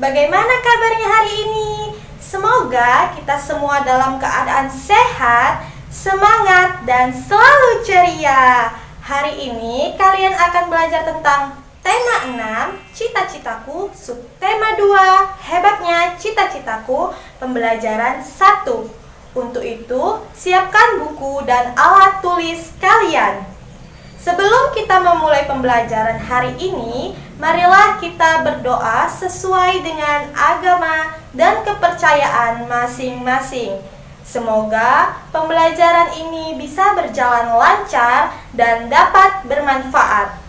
Bagaimana kabarnya hari ini? Semoga kita semua dalam keadaan sehat, semangat, dan selalu ceria. Hari ini kalian akan belajar tentang tema 6, cita-citaku, subtema 2, hebatnya cita-citaku, pembelajaran 1. Untuk itu, siapkan buku dan alat tulis kalian. Sebelum kita memulai pembelajaran hari ini, marilah kita berdoa sesuai dengan agama dan kepercayaan masing-masing. Semoga pembelajaran ini bisa berjalan lancar dan dapat bermanfaat.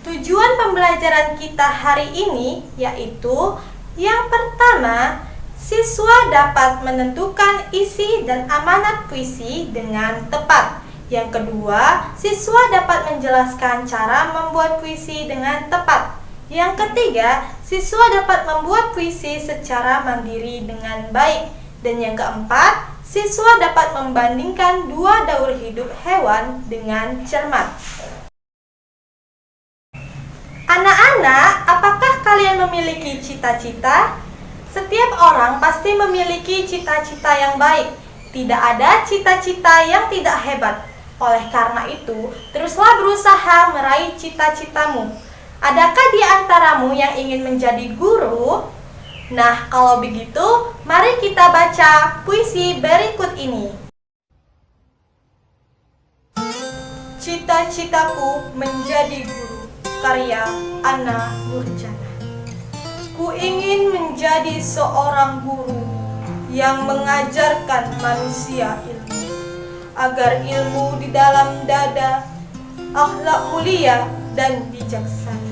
Tujuan pembelajaran kita hari ini yaitu yang pertama, siswa dapat menentukan isi dan amanat puisi dengan tepat. Yang kedua, siswa dapat menjelaskan cara membuat puisi dengan tepat. Yang ketiga, siswa dapat membuat puisi secara mandiri dengan baik. Dan yang keempat, siswa dapat membandingkan dua daur hidup hewan dengan cermat. Anak-anak, apakah kalian memiliki cita-cita? Setiap orang pasti memiliki cita-cita yang baik. Tidak ada cita-cita yang tidak hebat. Oleh karena itu, teruslah berusaha meraih cita-citamu. Adakah di antaramu yang ingin menjadi guru? Nah, kalau begitu, mari kita baca puisi berikut ini. Cita-citaku menjadi guru, karya Anna Nurjana. Ku ingin menjadi seorang guru yang mengajarkan manusia ilmu, agar ilmu di dalam dada, akhlak mulia dan bijaksana.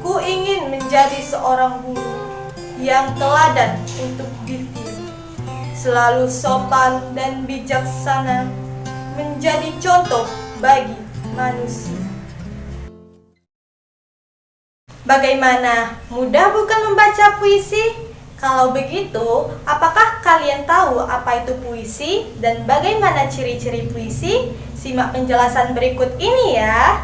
Ku ingin menjadi seorang guru yang teladan untuk ditiru, selalu sopan dan bijaksana, menjadi contoh bagi manusia. Bagaimana? Mudah bukan membaca puisi? Kalau begitu, apakah kalian tahu apa itu puisi dan bagaimana ciri-ciri puisi? Simak penjelasan berikut ini ya.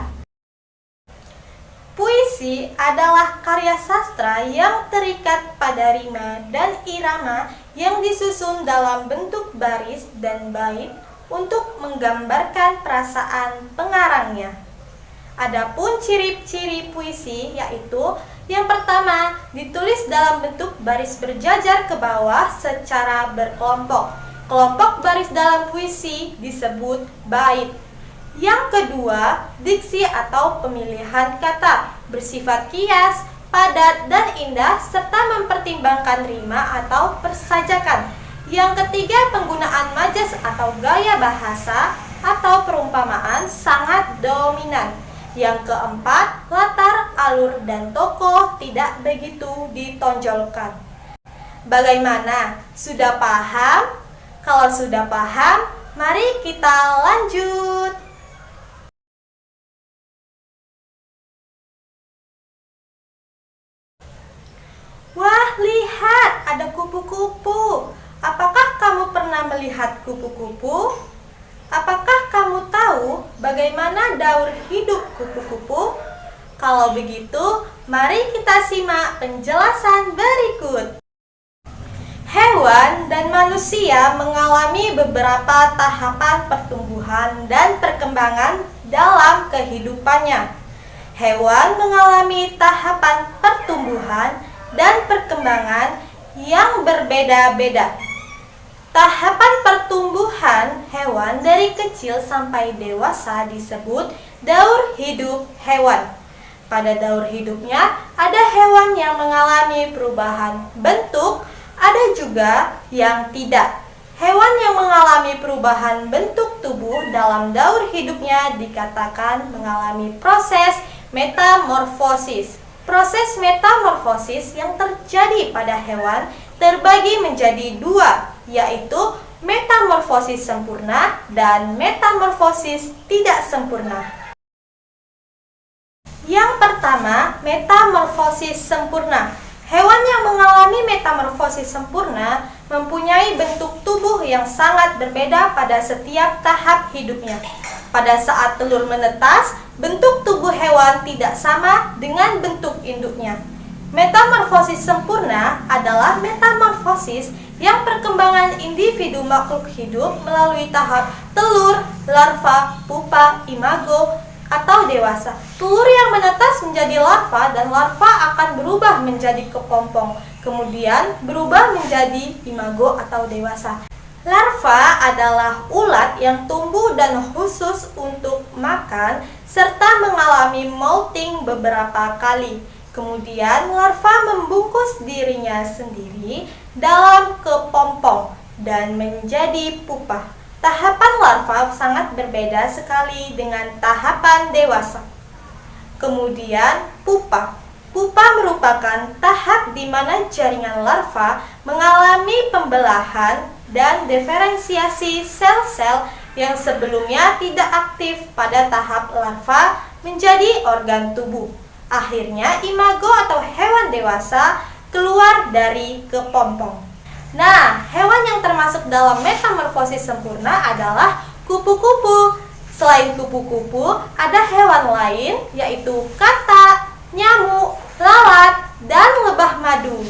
Puisi adalah karya sastra yang terikat pada rima dan irama yang disusun dalam bentuk baris dan bait untuk menggambarkan perasaan pengarangnya. Adapun ciri-ciri puisi yaitu yang pertama, ditulis dalam bentuk baris berjajar ke bawah secara berkelompok. Kelompok baris dalam puisi disebut bait. Yang kedua, diksi atau pemilihan kata bersifat kias, padat, dan indah serta mempertimbangkan rima atau persajakan. Yang ketiga, penggunaan majas atau gaya bahasa atau perumpamaan sangat dominan. Yang keempat, latar, alur, dan tokoh tidak begitu ditonjolkan. Bagaimana? Sudah paham? Kalau sudah paham, mari kita lanjut. Wah, lihat, ada kupu-kupu. Apakah kamu pernah melihat kupu-kupu? Apakah kamu tahu bagaimana daur hidup kupu-kupu? Kalau begitu, mari kita simak penjelasan berikut. Hewan dan manusia mengalami beberapa tahapan pertumbuhan dan perkembangan dalam kehidupannya. Hewan mengalami tahapan pertumbuhan dan perkembangan yang berbeda-beda. Tahapan pertumbuhan hewan dari kecil sampai dewasa disebut daur hidup hewan. Pada daur hidupnya, ada hewan yang mengalami perubahan bentuk, ada juga yang tidak. Hewan yang mengalami perubahan bentuk tubuh dalam daur hidupnya dikatakan mengalami proses metamorfosis. Proses metamorfosis yang terjadi pada hewan terbagi menjadi dua, yaitu metamorfosis sempurna dan metamorfosis tidak sempurna. Yang pertama, metamorfosis sempurna. Hewan yang mengalami metamorfosis sempurna mempunyai bentuk tubuh yang sangat berbeda pada setiap tahap hidupnya. Pada saat telur menetas, bentuk tubuh tubuh hewan tidak sama dengan bentuk induknya. Metamorfosis sempurna adalah metamorfosis yang perkembangan individu makhluk hidup melalui tahap telur, larva, pupa, imago, atau dewasa. Telur yang menetas menjadi larva dan larva akan berubah menjadi kepompong, kemudian berubah menjadi imago atau dewasa. Larva adalah ulat yang tumbuh dan khusus untuk makan serta mengalami molting beberapa kali. Kemudian larva membungkus dirinya sendiri dalam kepompong dan menjadi pupa. Tahapan larva sangat berbeda sekali dengan tahapan dewasa. Kemudian pupa. Pupa merupakan tahap di mana jaringan larva mengalami pembelahan dan diferensiasi sel-sel yang sebelumnya tidak aktif pada tahap larva menjadi organ tubuh. Akhirnya imago atau hewan dewasa keluar dari kepompong. Nah, hewan yang termasuk dalam metamorfosis sempurna adalah kupu-kupu. Selain kupu-kupu, ada hewan lain yaitu katak, nyamuk, lalat, dan lebah madu.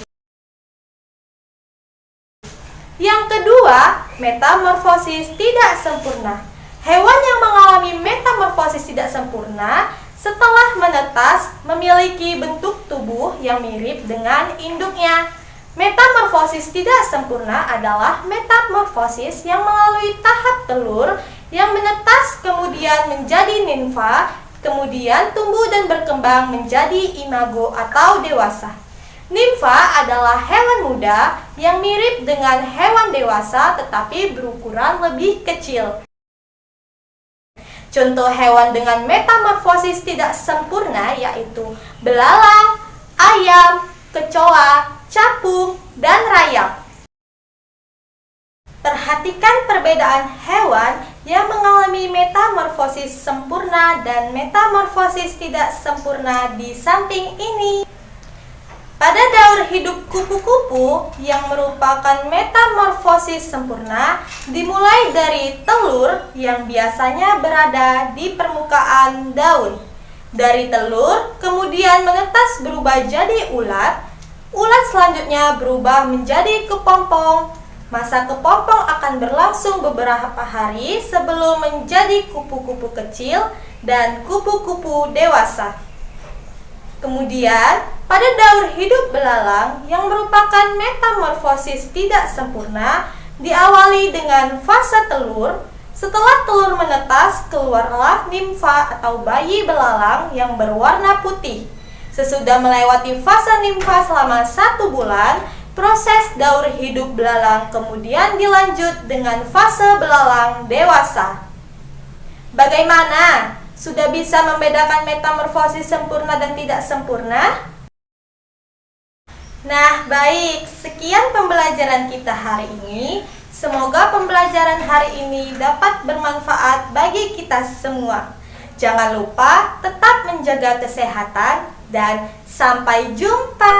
Yang kedua, metamorfosis tidak sempurna. Hewan yang mengalami metamorfosis tidak sempurna setelah menetas memiliki bentuk tubuh yang mirip dengan induknya. Metamorfosis tidak sempurna adalah metamorfosis yang melalui tahap telur yang menetas kemudian menjadi nimfa, kemudian tumbuh dan berkembang menjadi imago atau dewasa. Nimfa adalah hewan muda yang mirip dengan hewan dewasa tetapi berukuran lebih kecil. Contoh hewan dengan metamorfosis tidak sempurna yaitu belalang, ayam, kecoa, capung, dan rayap. Perhatikan perbedaan hewan yang mengalami metamorfosis sempurna dan metamorfosis tidak sempurna di samping ini. Pada daur hidup kupu-kupu yang merupakan metamorfosis sempurna dimulai dari telur yang biasanya berada di permukaan daun. Dari telur kemudian menetas berubah jadi ulat. Ulat selanjutnya berubah menjadi kepompong. Masa kepompong akan berlangsung beberapa hari sebelum menjadi kupu-kupu kecil dan kupu-kupu dewasa. Kemudian, pada daur hidup belalang yang merupakan metamorfosis tidak sempurna diawali dengan fase telur. Setelah telur menetas, keluarlah nimfa atau bayi belalang yang berwarna putih. Sesudah melewati fase nimfa selama 1 bulan, proses daur hidup belalang kemudian dilanjut dengan fase belalang dewasa. Bagaimana? Sudah bisa membedakan metamorfosis sempurna dan tidak sempurna? Nah, baik. Sekian pembelajaran kita hari ini. Semoga pembelajaran hari ini dapat bermanfaat bagi kita semua. Jangan lupa tetap menjaga kesehatan dan sampai jumpa.